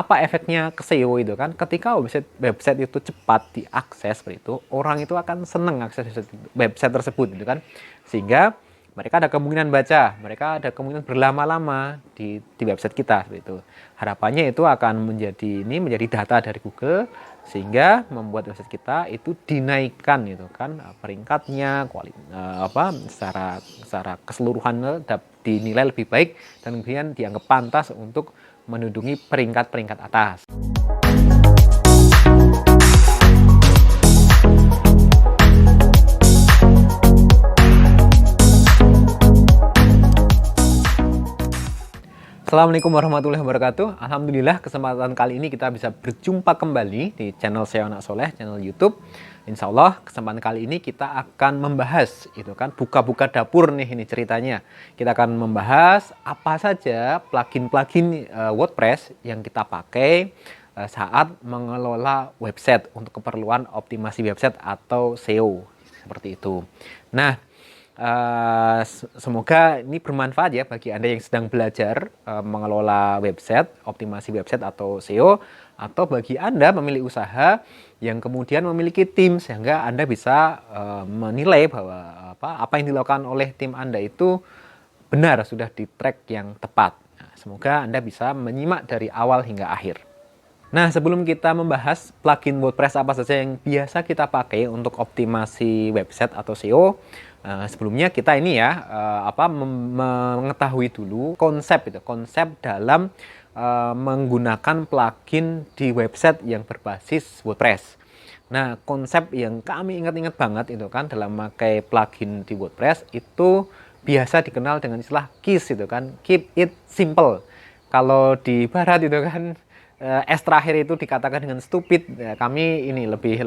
apa efeknya ke SEO itu kan? Ketika website itu cepat diakses seperti itu, orang itu akan senang akses website tersebut gitu kan. Sehingga mereka ada kemungkinan baca, mereka ada kemungkinan berlama-lama di website kita seperti itu. Harapannya itu akan menjadi data dari Google sehingga membuat website kita itu dinaikkan gitu kan peringkatnya, secara keseluruhan dinilai lebih baik dan kemudian dianggap pantas untuk menduduki peringkat-peringkat atas. Assalamualaikum warahmatullahi wabarakatuh. Alhamdulillah kesempatan kali ini kita bisa berjumpa kembali di channel SEO Anak Soleh, channel YouTube. Insya Allah kesempatan kali ini kita akan membahas itu kan buka-buka dapur nih ini ceritanya. Kita akan membahas apa saja plugin-plugin WordPress yang kita pakai saat mengelola website untuk keperluan optimasi website atau SEO seperti itu. Nah, semoga ini bermanfaat ya bagi Anda yang sedang belajar mengelola website, optimasi website atau SEO, atau bagi Anda pemilik usaha yang kemudian memiliki tim sehingga Anda bisa menilai bahwa apa yang dilakukan oleh tim Anda itu benar, sudah di track yang tepat. Nah, semoga Anda bisa menyimak dari awal hingga akhir. Nah, sebelum kita membahas plugin WordPress apa saja yang biasa kita pakai untuk optimasi website atau SEO, sebelumnya kita ini ya mengetahui dulu konsep dalam menggunakan plugin di website yang berbasis WordPress. Nah, konsep yang kami ingat-ingat banget itu kan dalam memakai plugin di WordPress itu biasa dikenal dengan istilah KISS itu kan, keep it simple. Kalau di barat itu kan S terakhir itu dikatakan dengan stupid. Ya, kami ini lebih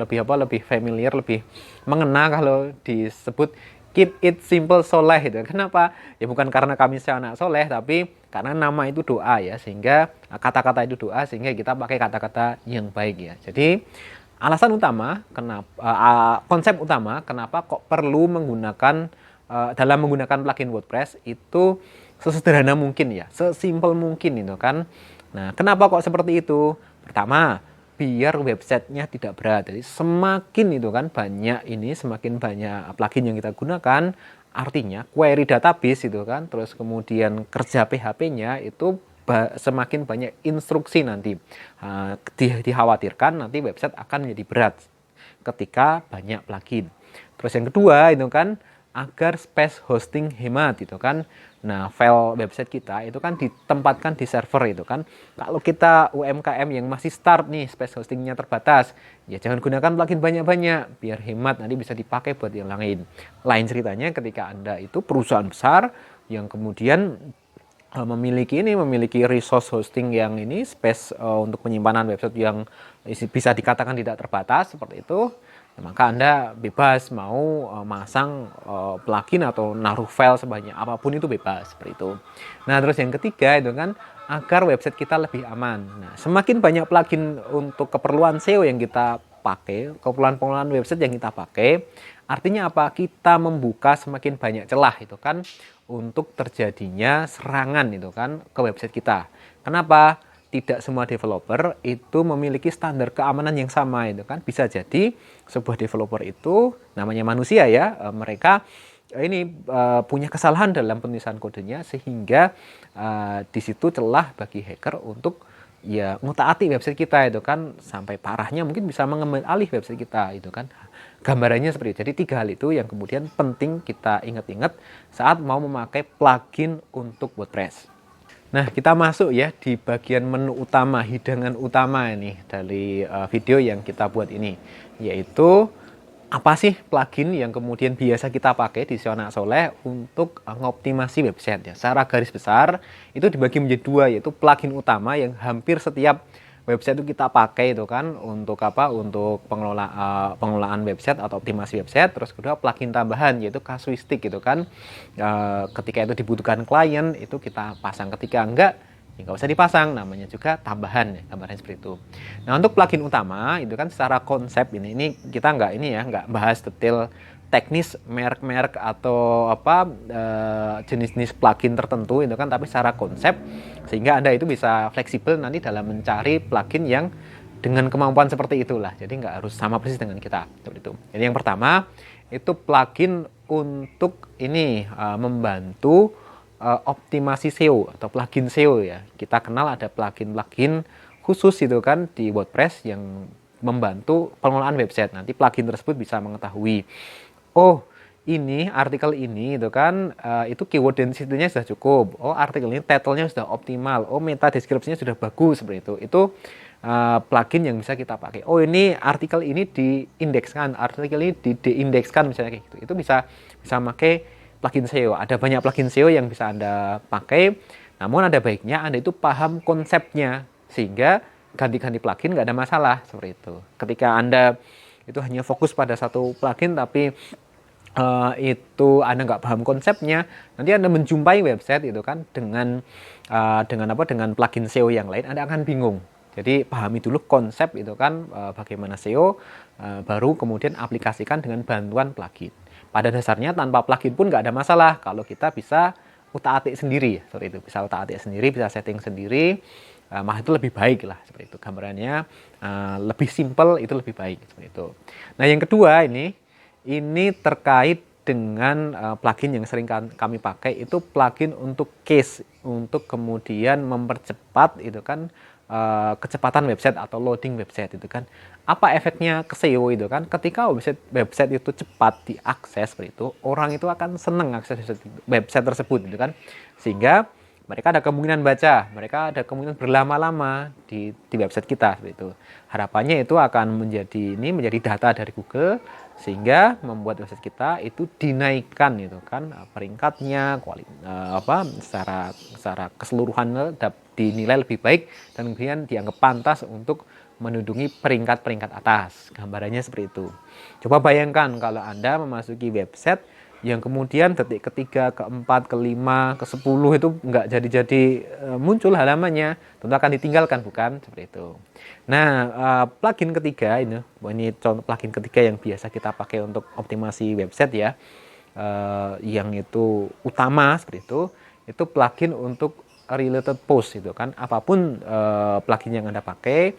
familiar, lebih mengena kalau disebut keep it simple soleh itu. Kenapa? Ya bukan karena kami anak soleh, tapi karena nama itu doa ya, sehingga kata-kata itu doa sehingga kita pakai kata-kata yang baik ya. Jadi alasan utama konsep utama kenapa kok perlu menggunakan dalam menggunakan plugin WordPress itu sesederhana mungkin ya, sesimpel mungkin itu kan. Nah, kenapa kok seperti itu? Pertama, biar websitenya tidak berat. Jadi semakin banyak plugin yang kita gunakan, artinya query database itu kan, terus kemudian kerja PHP-nya itu semakin banyak instruksi nanti. Dikhawatirkan nanti website akan menjadi berat ketika banyak plugin. Terus yang kedua itu kan agar space hosting hemat itu kan. Nah, file website kita itu kan ditempatkan di server itu kan. Kalau kita UMKM yang masih start nih, space hostingnya terbatas, ya jangan gunakan plugin banyak-banyak, biar hemat nanti bisa dipakai buat yang lain. Lain ceritanya ketika Anda itu perusahaan besar yang kemudian memiliki resource hosting yang ini space untuk penyimpanan website yang bisa dikatakan tidak terbatas seperti itu. Maka Anda bebas mau masang plugin atau naruh file sebanyak apapun itu bebas seperti itu. Nah, terus yang ketiga itu kan agar website kita lebih aman. Nah, semakin banyak plugin untuk keperluan SEO yang kita pakai, keperluan website yang kita pakai, artinya apa? Kita membuka semakin banyak celah itu kan untuk terjadinya serangan itu kan ke website kita. Kenapa? Tidak semua developer itu memiliki standar keamanan yang sama itu kan. Bisa jadi sebuah developer itu namanya manusia ya, mereka punya kesalahan dalam penulisan kodenya sehingga di situ celah bagi hacker untuk ya ngutaati website kita itu kan, sampai parahnya mungkin bisa mengambil alih website kita itu kan. Gambarannya seperti itu. Jadi 3 hal itu yang kemudian penting kita ingat-ingat saat mau memakai plugin untuk WordPress. Nah, kita masuk ya di bagian menu utama, hidangan utama ini dari video yang kita buat ini, yaitu apa sih plugin yang kemudian biasa kita pakai di SEO Anak Soleh untuk mengoptimasi website ya. Secara garis besar itu dibagi menjadi 2, yaitu plugin utama yang hampir setiap website itu kita pakai itu kan untuk pengelolaan website atau optimasi website. Terus kedua plugin tambahan yaitu kasuistik gitu kan, ketika itu dibutuhkan klien itu kita pasang, ketika enggak ya nggak usah dipasang, namanya juga tambahan ya, gambarnya seperti itu. Nah, untuk plugin utama itu kan secara konsep ini kita nggak bahas detail teknis merek-merek atau jenis-jenis plugin tertentu itu kan, tapi secara konsep, sehingga Anda itu bisa fleksibel nanti dalam mencari plugin yang dengan kemampuan seperti itulah. Jadi nggak harus sama persis dengan kita seperti itu. Jadi yang pertama itu plugin untuk ini membantu optimasi SEO atau plugin SEO ya. Kita kenal ada plugin-plugin khusus itu kan di WordPress yang membantu pengelolaan website. Nanti plugin tersebut bisa mengetahui, oh ini artikel ini itu kan itu keyword density-nya sudah cukup. Oh artikel ini title-nya sudah optimal. Oh meta deskripsinya sudah bagus seperti itu. Itu plugin yang bisa kita pakai. Oh ini artikel ini diindekskan, artikel ini diindekskan misalnya kayak gitu. Itu bisa pakai plugin SEO. Ada banyak plugin SEO yang bisa Anda pakai. Namun ada baiknya Anda itu paham konsepnya sehingga ganti-ganti plugin nggak ada masalah seperti itu. Ketika Anda itu hanya fokus pada satu plugin tapi itu Anda nggak paham konsepnya, nanti Anda menjumpai website itu kan dengan plugin SEO yang lain, Anda akan bingung. Jadi pahami dulu konsep itu kan bagaimana SEO, baru kemudian aplikasikan dengan bantuan plugin. Pada dasarnya tanpa plugin pun nggak ada masalah kalau kita bisa utak-atik sendiri seperti itu, bisa utak-atik sendiri, bisa setting sendiri, mah itu lebih baik lah seperti itu. Gambarannya lebih simple itu lebih baik seperti itu. Nah yang kedua ini terkait dengan plugin yang sering kami pakai, itu plugin untuk case, untuk kemudian mempercepat itu kan kecepatan website atau loading website itu kan. Apa efeknya ke SEO itu kan? Ketika website itu cepat diakses seperti itu, orang itu akan senang akses website tersebut itu kan. Sehingga mereka ada kemungkinan baca, mereka ada kemungkinan berlama-lama di website kita seperti itu. Harapannya itu akan menjadi data dari Google sehingga membuat website kita itu dinaikkan itu kan peringkatnya, secara keseluruhan dinilai lebih baik dan kemudian dianggap pantas untuk menduduki peringkat-peringkat atas. Gambarannya seperti itu. Coba bayangkan kalau Anda memasuki website yang kemudian detik ketiga, keempat, kelima, ke-10 itu nggak jadi muncul halamannya, tentu akan ditinggalkan, bukan? Seperti itu. Nah, plugin ketiga ini contoh plugin ketiga yang biasa kita pakai untuk optimasi website ya, yang itu utama seperti itu plugin untuk related post itu kan. Apapun plugin yang Anda pakai,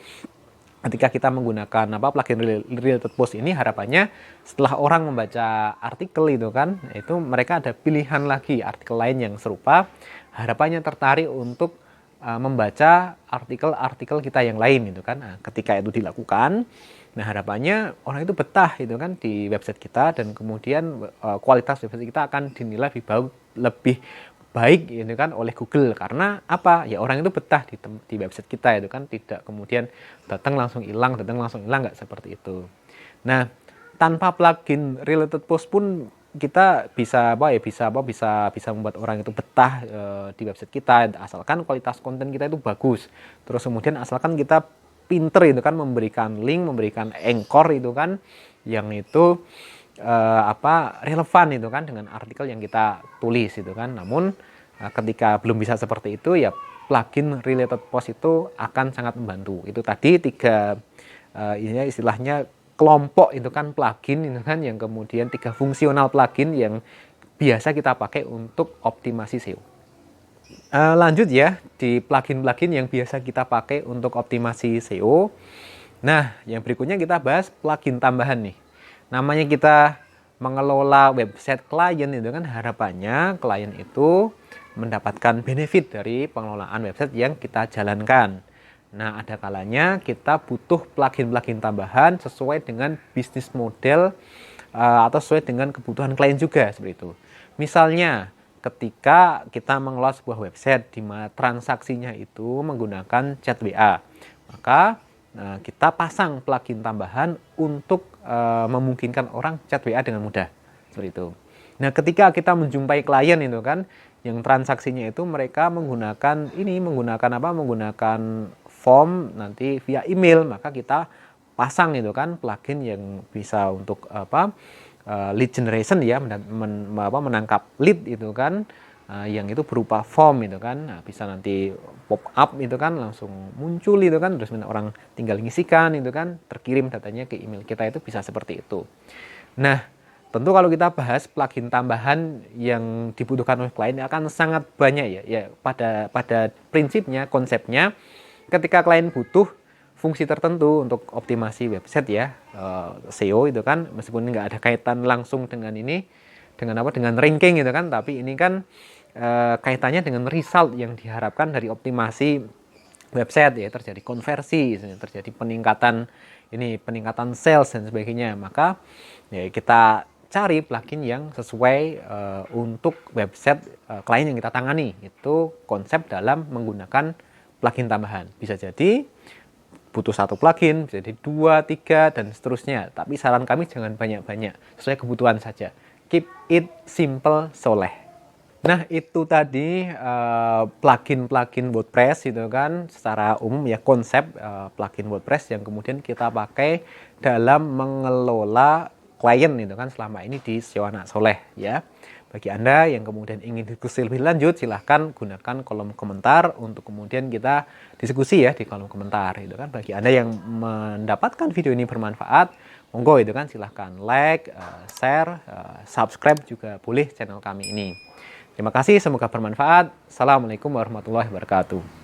ketika kita menggunakan plugin related post ini, harapannya setelah orang membaca artikel itu kan, itu mereka ada pilihan lagi artikel lain yang serupa, harapannya tertarik untuk membaca artikel-artikel kita yang lain itu kan. Nah, ketika itu dilakukan, nah harapannya orang itu betah itu kan di website kita, dan kemudian kualitas website kita akan dinilai lebih baik ini kan oleh Google. Karena apa? Ya orang itu betah di website kita itu kan, tidak kemudian datang langsung hilang nggak seperti itu. Nah, tanpa plugin related post pun kita bisa membuat orang itu betah di website kita, asalkan kualitas konten kita itu bagus. Terus kemudian asalkan kita pinter itu kan memberikan link, memberikan anchor itu kan yang itu relevan itu kan dengan artikel yang kita tulis itu kan. Namun ketika belum bisa seperti itu, ya plugin related post itu akan sangat membantu. Itu tadi tiga ini istilahnya kelompok itu kan plugin itu kan, yang kemudian 3 fungsional plugin yang biasa kita pakai untuk optimasi SEO. Lanjut ya di plugin-plugin yang biasa kita pakai untuk optimasi SEO. Nah, yang berikutnya kita bahas plugin tambahan nih. Namanya kita mengelola website klien itu kan, harapannya klien itu mendapatkan benefit dari pengelolaan website yang kita jalankan. Nah, ada kalanya kita butuh plugin-plugin tambahan sesuai dengan bisnis model atau sesuai dengan kebutuhan klien juga seperti itu. Misalnya, ketika kita mengelola sebuah website di mana transaksinya itu menggunakan chat WA, maka kita pasang plugin tambahan untuk memungkinkan orang chat WA dengan mudah seperti itu. Nah, ketika kita menjumpai klien itu kan yang transaksinya itu mereka menggunakan form nanti via email, maka kita pasang itu kan plugin yang bisa untuk lead generation ya, menangkap lead itu kan, yang itu berupa form itu kan. Nah, bisa nanti pop up itu kan langsung muncul itu kan, terus orang tinggal ngisikan itu kan, terkirim datanya ke email kita, itu bisa seperti itu. Nah, Tentu kalau kita bahas plugin tambahan yang dibutuhkan oleh klien akan sangat banyak ya. Ya pada prinsipnya, konsepnya ketika klien butuh fungsi tertentu untuk optimasi website ya, SEO itu kan meskipun nggak ada kaitan langsung dengan ini, dengan ranking gitu kan, tapi ini kan kaitannya dengan result yang diharapkan dari optimasi website ya, terjadi konversi, terjadi peningkatan sales dan sebagainya. Maka ya kita cari plugin yang sesuai untuk website klien yang kita tangani. Itu konsep dalam menggunakan plugin tambahan. Bisa jadi butuh satu plugin, bisa jadi 2, 3, dan seterusnya. Tapi saran kami jangan banyak-banyak, sesuai kebutuhan saja. Keep it simple, soleh. Nah, itu tadi plugin-plugin WordPress itu kan secara umum ya, konsep plugin WordPress yang kemudian kita pakai dalam mengelola klien itu kan selama ini di SEO Anak Soleh ya. Bagi Anda yang kemudian ingin diskusi lebih lanjut, silahkan gunakan kolom komentar untuk kemudian kita diskusi ya di kolom komentar itu kan. Bagi Anda yang mendapatkan video ini bermanfaat, monggo itu kan silahkan like, share, subscribe juga boleh channel kami ini. Terima kasih, semoga bermanfaat. Assalamualaikum warahmatullahi wabarakatuh.